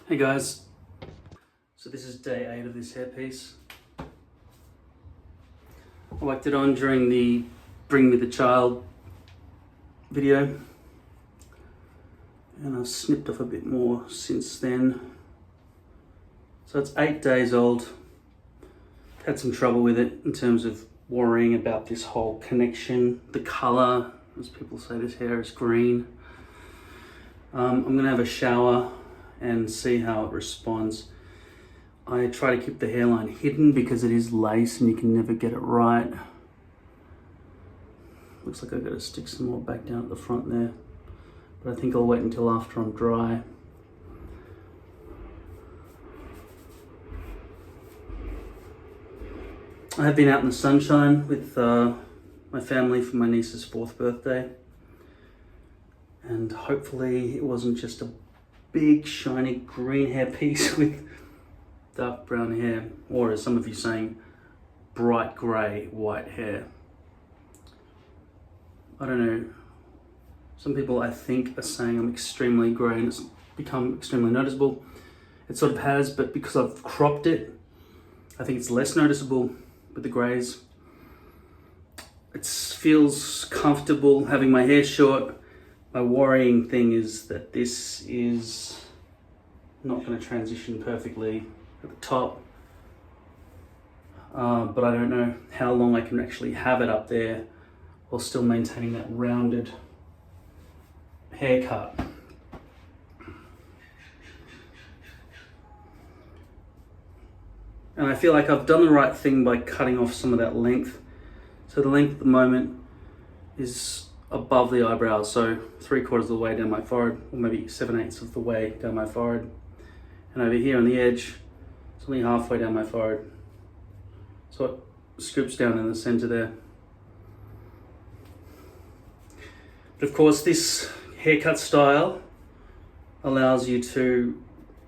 Hey guys, so this is day 8 of this hairpiece. I whacked it on during the Bring Me the Child video, and I've snipped off a bit more since then. So it's 8 days old. Had some trouble with it in terms of worrying about this whole connection, the colour, as people say this hair is green. I'm gonna have a shower and see how it responds. I try to keep the hairline hidden because it is lace and you can never get it right. Looks like I've got to stick some more back down at the front there, but I think I'll wait until after I'm dry. I have been out in the sunshine with my family for my niece's 4th birthday, and hopefully it wasn't just a big shiny green hair piece with dark brown hair, or as some of you saying, bright grey white hair. I don't know, some people I think are saying I'm extremely grey and it's become extremely noticeable. It sort of has, but because I've cropped it, I think it's less noticeable with the greys. It feels comfortable having my hair short. My worrying thing is that this is not going to transition perfectly at the top, but I don't know how long I can actually have it up there while still maintaining that rounded haircut. And I feel like I've done the right thing by cutting off some of that length. So the length at the moment is above the eyebrows, so 3/4 of the way down my forehead, or maybe 7/8 of the way down my forehead. And over here on the edge, it's only halfway down my forehead. So it scoops down in the center there. But of course, this haircut style allows you to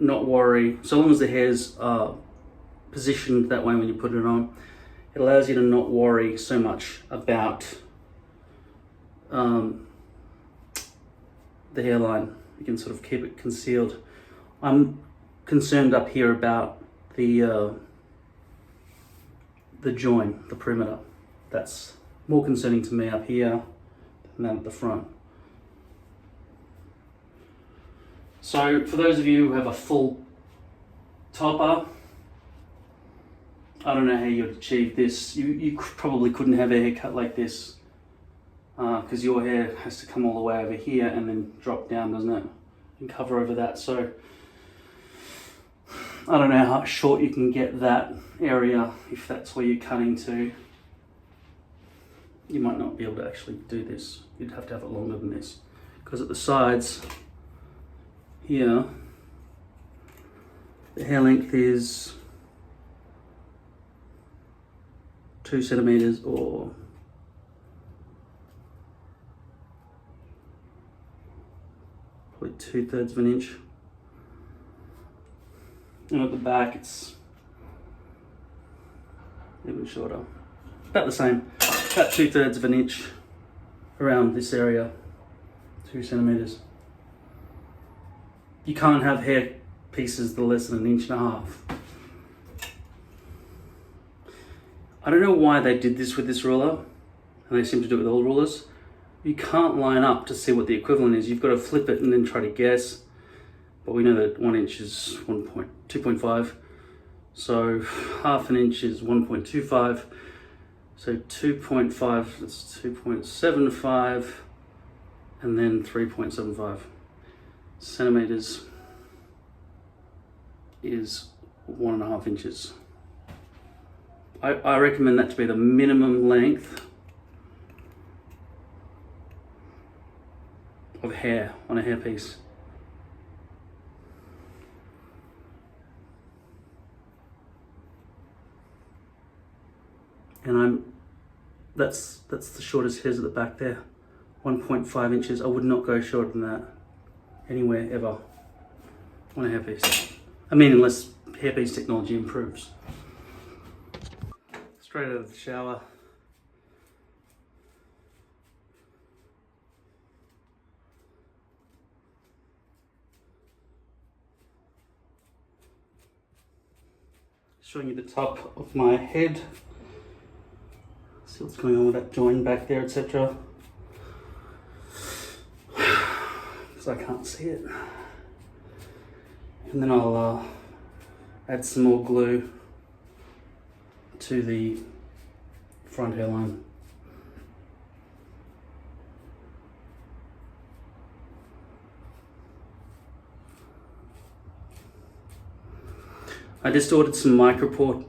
not worry, so long as the hairs are positioned that way when you put it on, it allows you to not worry so much about the hairline. You can sort of keep it concealed. I'm concerned up here about the join, the perimeter. That's more concerning to me up here than at the front. So for those of you who have a full topper, I don't know how you'd achieve this. You probably couldn't have a haircut like this because your hair has to come all the way over here and then drop down, doesn't it? And cover over that. So I don't know how short you can get that area if that's where you're cutting to. You might not be able to actually do this. You'd have to have it longer than this, because at the sides here, the hair length is 2 centimeters or probably 2/3 of an inch. And at the back it's even shorter. About the same, about 2/3 of an inch around this area, 2 centimeters. You can't have hair pieces that are less than 1.5 inches. I don't know why they did this with this ruler, and they seem to do it with all rulers. You can't line up to see what the equivalent is. You've got to flip it and then try to guess. But we know that 1 inch is 2.5. So 1/2 inch is 1.25. So 2.5, that's 2.75, and then 3.75 centimeters is 1.5 inches. I recommend that to be the minimum length of hair on a hairpiece. And that's the shortest hairs at the back there, 1.5 inches. I would not go shorter than that anywhere ever on a hairpiece. I mean, unless hairpiece technology improves. Straight out of the shower. showing you the top of my head. See what's going on with that joint back there, etc. Because I can't see it. And then I'll add some more glue to the front hairline. I just ordered some more micropore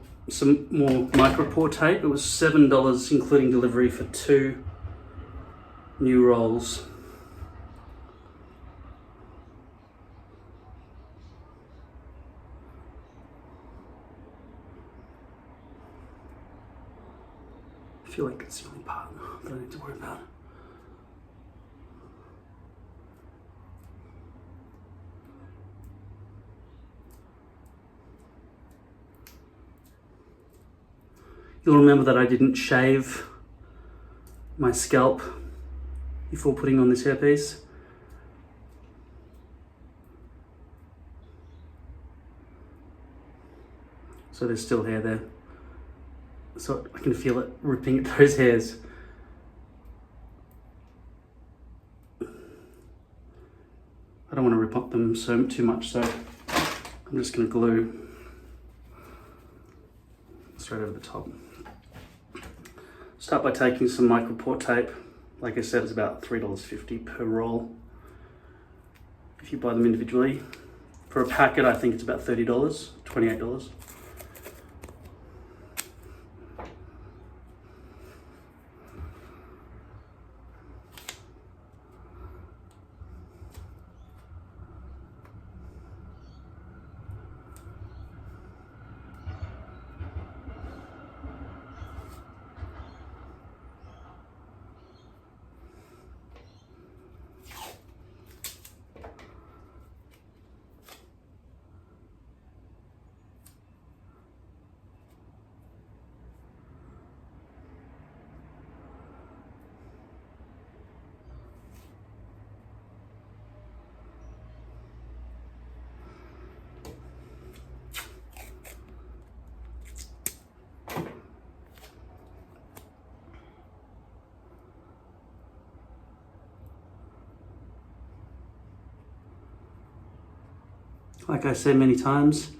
tape. It was $7 including delivery for 2 new rolls. I feel like it's the only part that I need to worry about. You'll remember that I didn't shave my scalp before putting on this hairpiece. So there's still hair there. So I can feel it ripping at those hairs. I don't want to rip up them too much, so I'm just going to glue straight over the top. Start by taking some micropore tape. Like I said, it's about $3.50 per roll if you buy them individually. For a packet, I think it's about $30, $28. Like I said many times,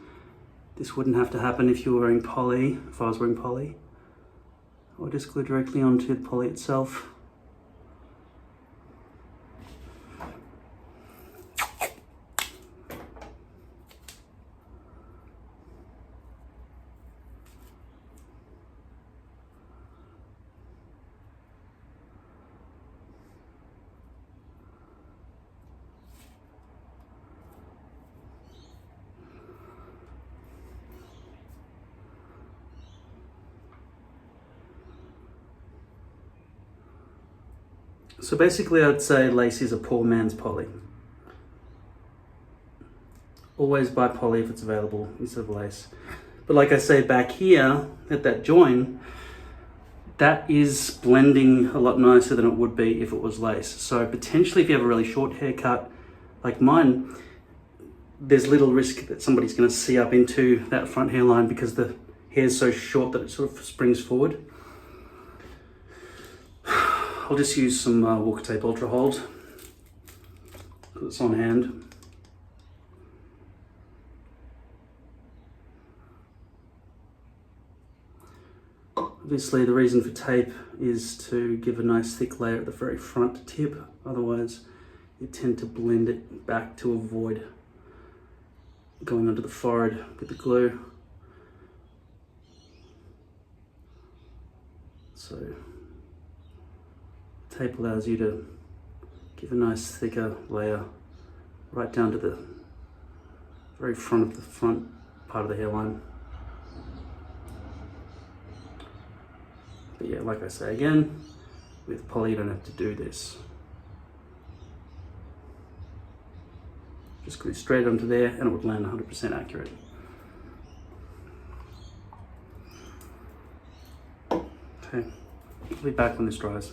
this wouldn't have to happen if you were wearing poly, if I was wearing poly. I would just glue directly onto the poly itself. So basically I'd say lace is a poor man's poly. Always buy poly if it's available instead of lace. But like I say, back here at that join, that is blending a lot nicer than it would be if it was lace. So potentially if you have a really short haircut like mine, there's little risk that somebody's going to see up into that front hairline because the hair's so short that it sort of springs forward. I'll just use some Walker Tape Ultra Hold because it's on hand. Obviously the reason for tape is to give a nice thick layer at the very front tip, otherwise you tend to blend it back to avoid going onto the forehead with the glue. So tape allows you to give a nice thicker layer right down to the very front of the front part of the hairline. But yeah, like I say again, with poly you don't have to do this. Just glue straight onto there and it would land 100% accurate. Okay, I'll be back when this dries.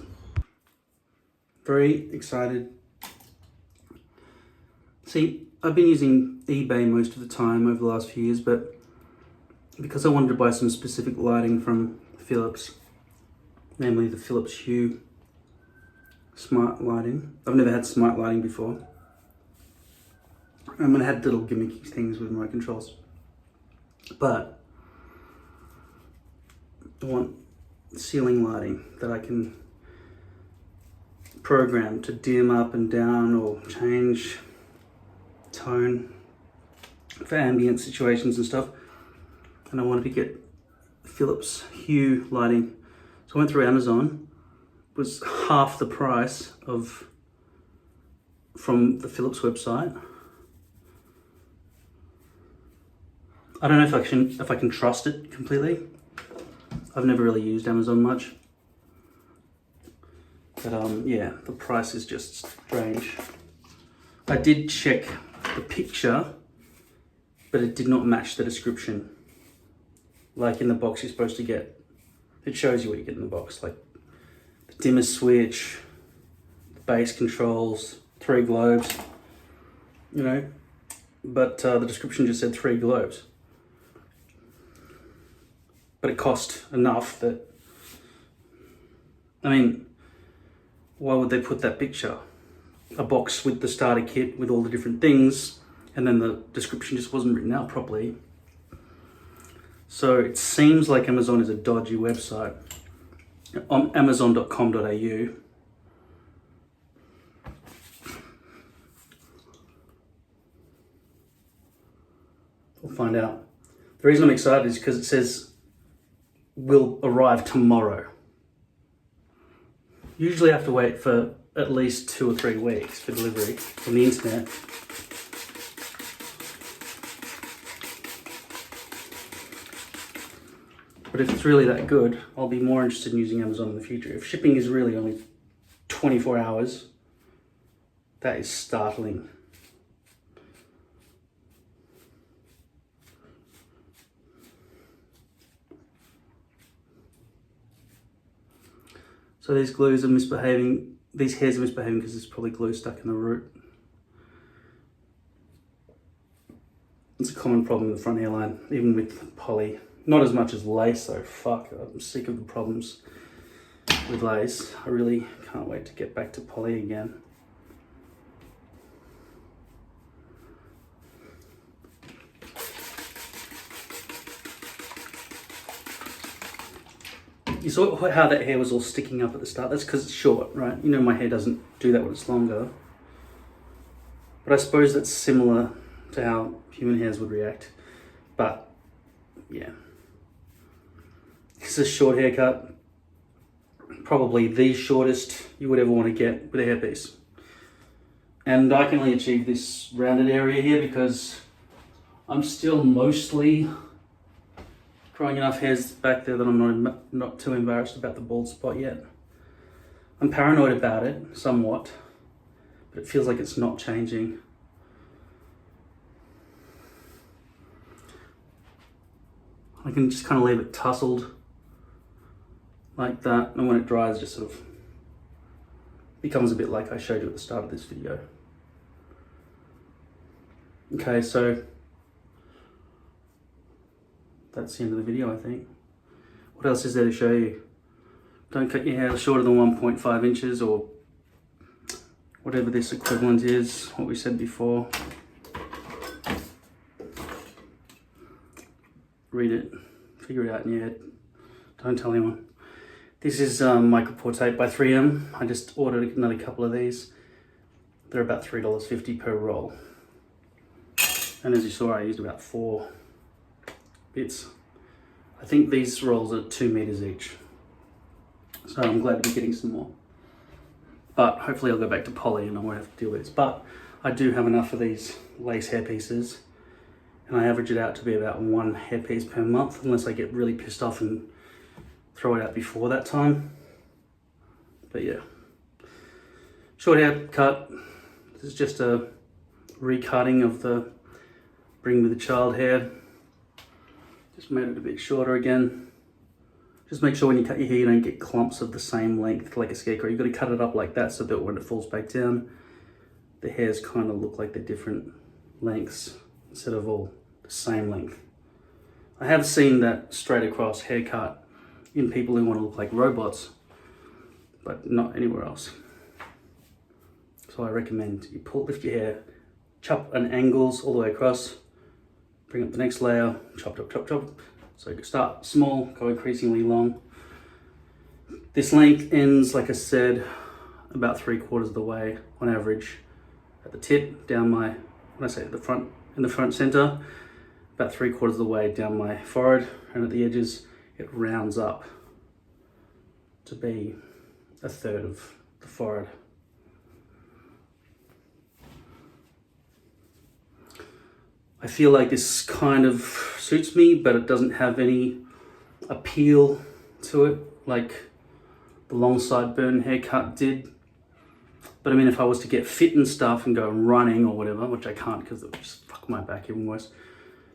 Very excited. See, I've been using eBay most of the time over the last few years, but because I wanted to buy some specific lighting from Philips, namely the Philips Hue smart lighting. I've never had smart lighting before. I had little gimmicky things with remote controls, but I want ceiling lighting that I can program to dim up and down or change tone for ambient situations and stuff. And I wanted to get Philips Hue lighting. So I went through Amazon. It was half the price from the Philips website. I don't know if I can trust it completely. I've never really used Amazon much. But yeah, the price is just strange. I did check the picture, but it did not match the description. Like in the box you're supposed to get, it shows you what you get in the box, like the dimmer switch, the bass controls, 3 globes, you know, but the description just said 3 globes. But it cost enough that, I mean, why would they put that picture? A box with the starter kit with all the different things, and then the description just wasn't written out properly. So it seems like Amazon is a dodgy website. On amazon.com.au. We'll find out. The reason I'm excited is because it says will arrive tomorrow. Usually I have to wait for at least 2 or 3 weeks for delivery on the internet. But if it's really that good, I'll be more interested in using Amazon in the future. If shipping is really only 24 hours, that is startling. So these glues are misbehaving, these hairs are misbehaving because there's probably glue stuck in the root. It's a common problem in the front hairline, even with poly. Not as much as lace though, fuck, I'm sick of the problems with lace. I really can't wait to get back to poly again. You saw how that hair was all sticking up at the start? That's because it's short, right? You know my hair doesn't do that when it's longer. But I suppose that's similar to how human hairs would react. But, yeah. This is a short haircut. Probably the shortest you would ever want to get with a hairpiece. And I can only achieve this rounded area here because I'm still mostly growing enough hairs back there that I'm not too embarrassed about the bald spot yet. I'm paranoid about it, somewhat, but it feels like it's not changing. I can just kind of leave it tousled like that, and when it dries, it just sort of becomes a bit like I showed you at the start of this video. Okay, so that's the end of the video, I think. What else is there to show you? Don't cut your hair shorter than 1.5 inches or whatever this equivalent is, what we said before. Read it, figure it out in your head. Don't tell anyone. This is micropore tape by 3M. I just ordered another couple of these. They're about $3.50 per roll. And as you saw, I used about 4 bits. I think these rolls are 2 meters each. So I'm glad to be getting some more. But hopefully I'll go back to poly and I won't have to deal with this. But I do have enough of these lace hair pieces, and I average it out to be about 1 hairpiece per month, unless I get really pissed off and throw it out before that time. But yeah, short haircut. This is just a recutting of the Bring Me the Child hair. Just made it a bit shorter again. Just make sure when you cut your hair, you don't get clumps of the same length like a scarecrow. You've got to cut it up like that so that when it falls back down, the hairs kind of look like they're different lengths instead of all the same length. I have seen that straight across haircut in people who want to look like robots, but not anywhere else. So I recommend you lift your hair, chop an angles all the way across, bring up the next layer, chop, chop, chop, chop. So you start small, go increasingly long. This length ends, like I said, about 3/4 of the way on average at the tip, down my, when I say the front, in the front center, about 3/4 of the way down my forehead, and at the edges it rounds up to be 1/3 of the forehead. I feel like this kind of suits me, but it doesn't have any appeal to it like the long sideburn haircut did. But I mean, if I was to get fit and stuff and go running or whatever, which I can't because it would just fuck my back even worse.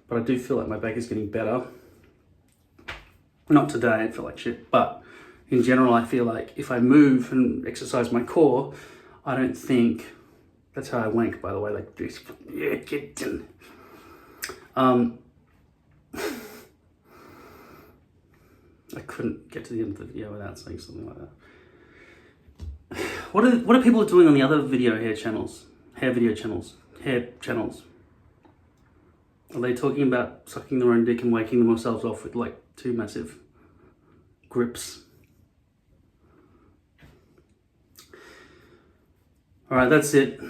But I do feel like my back is getting better. Not today, I feel like shit, but in general, I feel like if I move and exercise my core, I don't think, that's how I wank, by the way, like this. I couldn't get to the end of the video without saying something like that. What are people doing on the other hair channels? Are they talking about sucking their own dick and waking themselves off with like 2 massive grips? All right, that's it.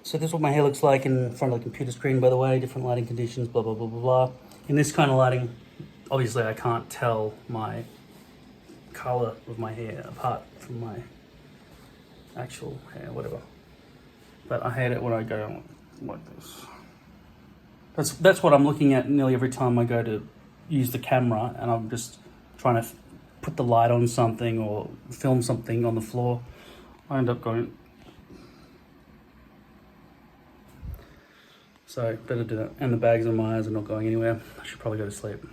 So this is what my hair looks like in front of the computer screen, by the way, different lighting conditions, blah, blah, blah, blah, blah. In this kind of lighting, obviously I can't tell my color of my hair apart from my actual hair, whatever. But I hate it when I go like this. That's what I'm looking at nearly every time I go to use the camera, and I'm just trying to put the light on something or film something on the floor. I end up going. So better do that. And the bags on my eyes are not going anywhere. I should probably go to sleep.